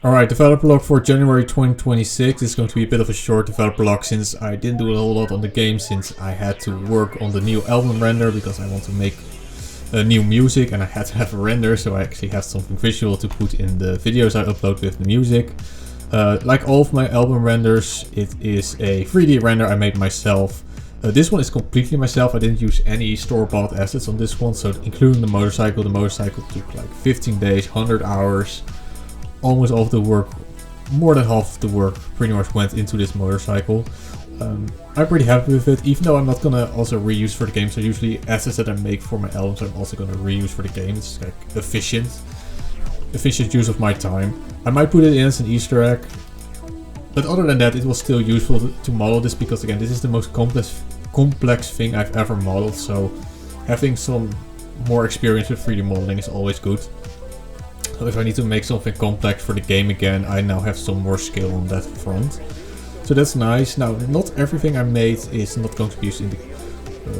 Alright, developer log for January 2026. This is going to be a bit of a short developer log since I didn't do a whole lot on the game, since I had to work on the new album render because I want to make new music and I had to have a render, so I actually have something visual to put in the videos I upload with the music. Like all of my album renders, it is a 3D render I made myself. This one is completely myself. I didn't use any store-bought assets on this one, so including the motorcycle took like 15 days, 100 hours. Almost all of the work, more than half of the work pretty much went into this motorcycle. I'm pretty happy with it, even though I'm not gonna also reuse for the game. So usually assets that I make for my albums I'm also gonna reuse for the game. It's like efficient use of my time. I might put it in as an Easter egg, but other than that it was still useful to model this, because again this is the most complex thing I've ever modeled, so having some more experience with 3D modeling is always good. So if I need to make something complex for the game again, I now have some more skill on that front. So that's nice. Now, not everything I made is not going to be used in the...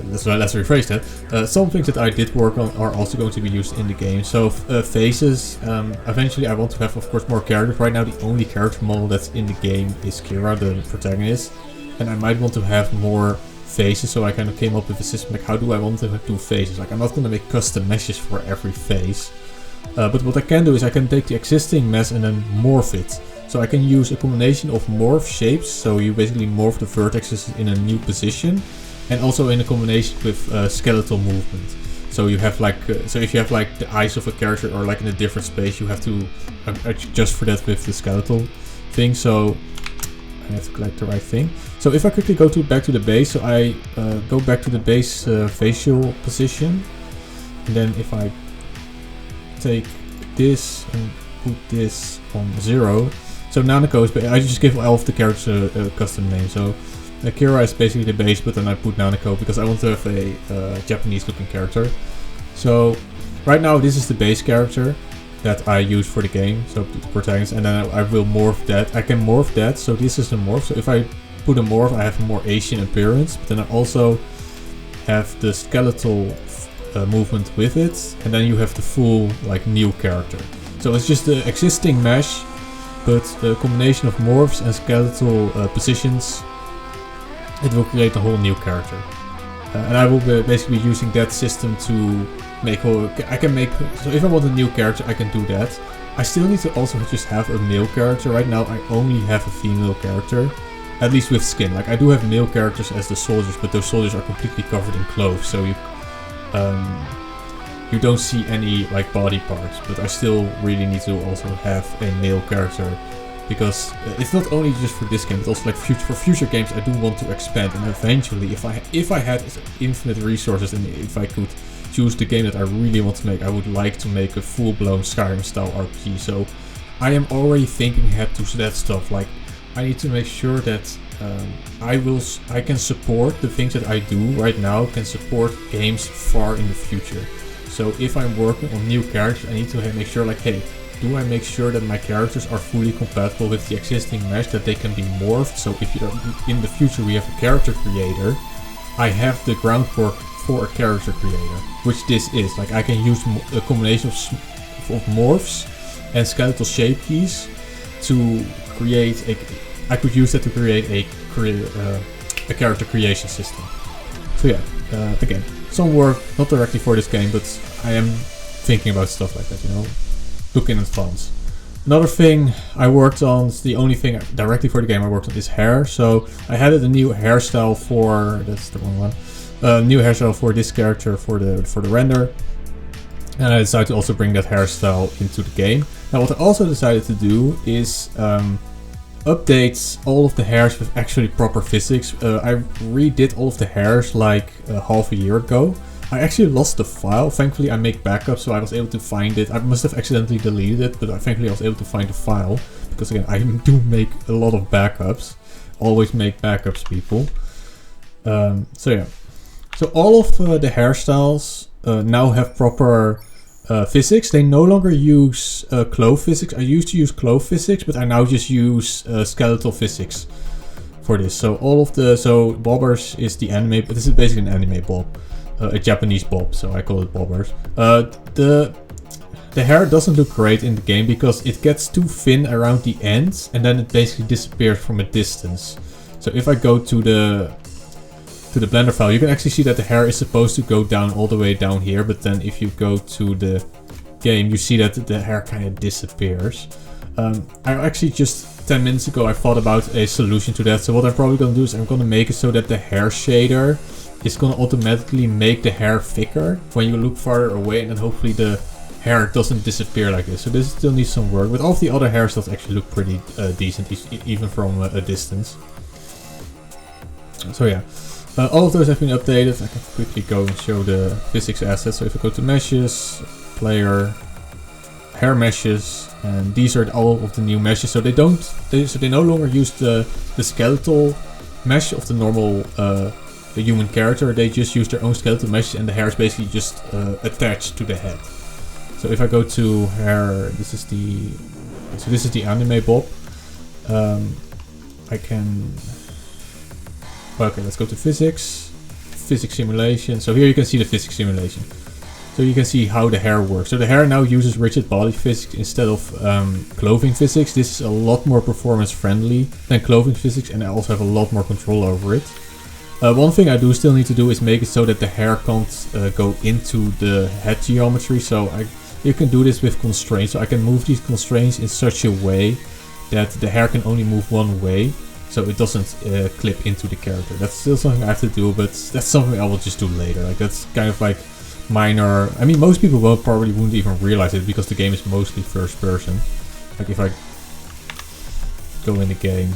let's rephrase that. Some things that I did work on are also going to be used in the game. So faces, eventually I want to have of course more characters. Right now the only character model that's in the game is Kira, the protagonist. And I might want to have more faces, so I kind of came up with a system like how do I want to do faces. Like I'm not going to make custom meshes for every face. But what I can do is I can take the existing mesh and then morph it. So I can use a combination of morph shapes, so you basically morph the vertices in a new position, and also in a combination with skeletal movement. So you have like, so if you have like the eyes of a character or like in a different space, you have to adjust for that with the skeletal thing. So I have to collect the right thing. So if I quickly go back to the base, so I go back to the base facial position, and then if I take this and put this on 0. So Nanako is, I just give all of the characters a custom name. So Kira is basically the base, but then I put Nanako because I want to have a Japanese looking character. So right now this is the base character that I use for the game, so the protagonist, and then I will morph that. I can morph that, so this is the morph. So if I put a morph, I have a more Asian appearance, but then I also have the skeletal movement with it, and then you have the full like new character. So it's just the existing mesh, but the combination of morphs and skeletal positions, it will create a whole new character. And I will be basically using that system to make I can make, so if I want a new character I can do that. I still need to also just have a male character. Right now I only have a female character, at least with skin. Like I do have male characters as the soldiers, but those soldiers are completely covered in clothes, so you don't see any like body parts, but I still really need to also have a male character, because it's not only just for this game, but also like for future games I do want to expand, and eventually if I had infinite resources and if I could choose the game that I really want to make, I would like to make a full-blown Skyrim style RPG. So I am already thinking ahead to that stuff. Like I need to make sure that I can support the things that I do right now, can support games far in the future. So if I'm working on new characters, I need to make sure like, hey, do I make sure that my characters are fully compatible with the existing mesh, that they can be morphed. So if in the future we have a character creator, I have the groundwork for a character creator, which this is. Like I can use a combination of morphs and skeletal shape keys to create I could use that to create a character creation system. So yeah, again, some work, not directly for this game, but I am thinking about stuff like that, you know, look in advance. Another thing I worked on, the only thing directly for the game I worked on, is hair. So I had a new hairstyle for, that's the wrong one, new hairstyle for this character for the render. And I decided to also bring that hairstyle into the game. Now what I also decided to do is update all of the hairs with actually proper physics. I redid all of the hairs like half a year ago. I actually lost the file. Thankfully I make backups, so I was able to find it. I must have accidentally deleted it, but thankfully I was able to find the file. Because again, I do make a lot of backups. Always make backups, people. So yeah. So all of the hairstyles now have proper physics. They no longer use clove physics. I used to use clove physics, but I now just use skeletal physics for this. So all of the, so bobbers is the anime, but this is basically an anime bob. A Japanese bob, so I call it bobbers. The the hair doesn't look great in the game because it gets too thin around the ends and then it basically disappears from a distance. So if I go to the Blender file, you can actually see that the hair is supposed to go down all the way down here, but then if you go to the game, you see that the hair kind of disappears. I actually just 10 minutes ago I thought about a solution to that. So what I'm probably going to do is I'm going to make it so that the hair shader is going to automatically make the hair thicker when you look farther away, and then hopefully the hair doesn't disappear like this. So this still needs some work, but all of the other hairstyles actually look pretty decent, even from a distance. So yeah, all of those have been updated. I can quickly go and show the physics assets. So if I go to meshes, player, hair meshes, and these are all of the new meshes. So they no longer use the skeletal mesh of the normal the human character. They just use their own skeletal meshes, and the hair is basically just attached to the head. So if I go to hair, this is the anime bob. I can. Okay, let's go to physics simulation. So here you can see the physics simulation. So you can see how the hair works. So the hair now uses rigid body physics instead of clothing physics. This is a lot more performance friendly than clothing physics, and I also have a lot more control over it. One thing I do still need to do is make it so that the hair can't go into the head geometry. So you can do this with constraints. So I can move these constraints in such a way that the hair can only move one way, so it doesn't clip into the character. That's still something I have to do, but that's something I will just do later. Like, that's kind of like minor. I mean, most people probably wouldn't even realize it because the game is mostly first person. Like if I go in the game,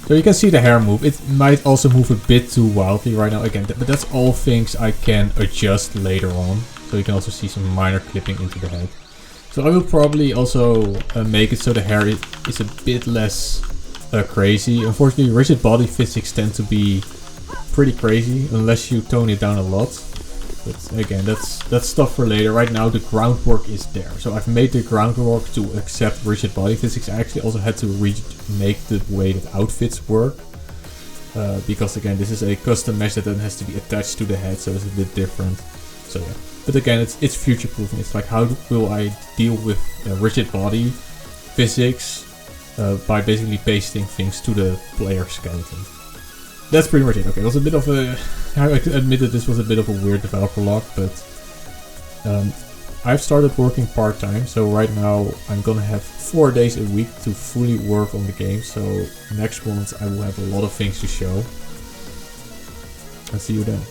so you can see the hair move. It might also move a bit too wildly right now again, but that's all things I can adjust later on. So you can also see some minor clipping into the head. So I will probably also make it so the hair is a bit less crazy. Unfortunately, rigid body physics tend to be pretty crazy unless you tone it down a lot. But again, that's stuff for later. Right now the groundwork is there. So I've made the groundwork to accept rigid body physics. I actually also had to remake the way that outfits work. Because again, this is a custom mesh that then has to be attached to the head, so it's a bit different. So yeah. But again, it's future proofing. It's like, how will I deal with rigid body physics by basically pasting things to the player skeleton. That's pretty much it. Okay, it was a bit of a... I admit that this was a bit of a weird developer log, but I've started working part-time, so right now I'm gonna have 4 days a week to fully work on the game, so next month I will have a lot of things to show. I'll see you then.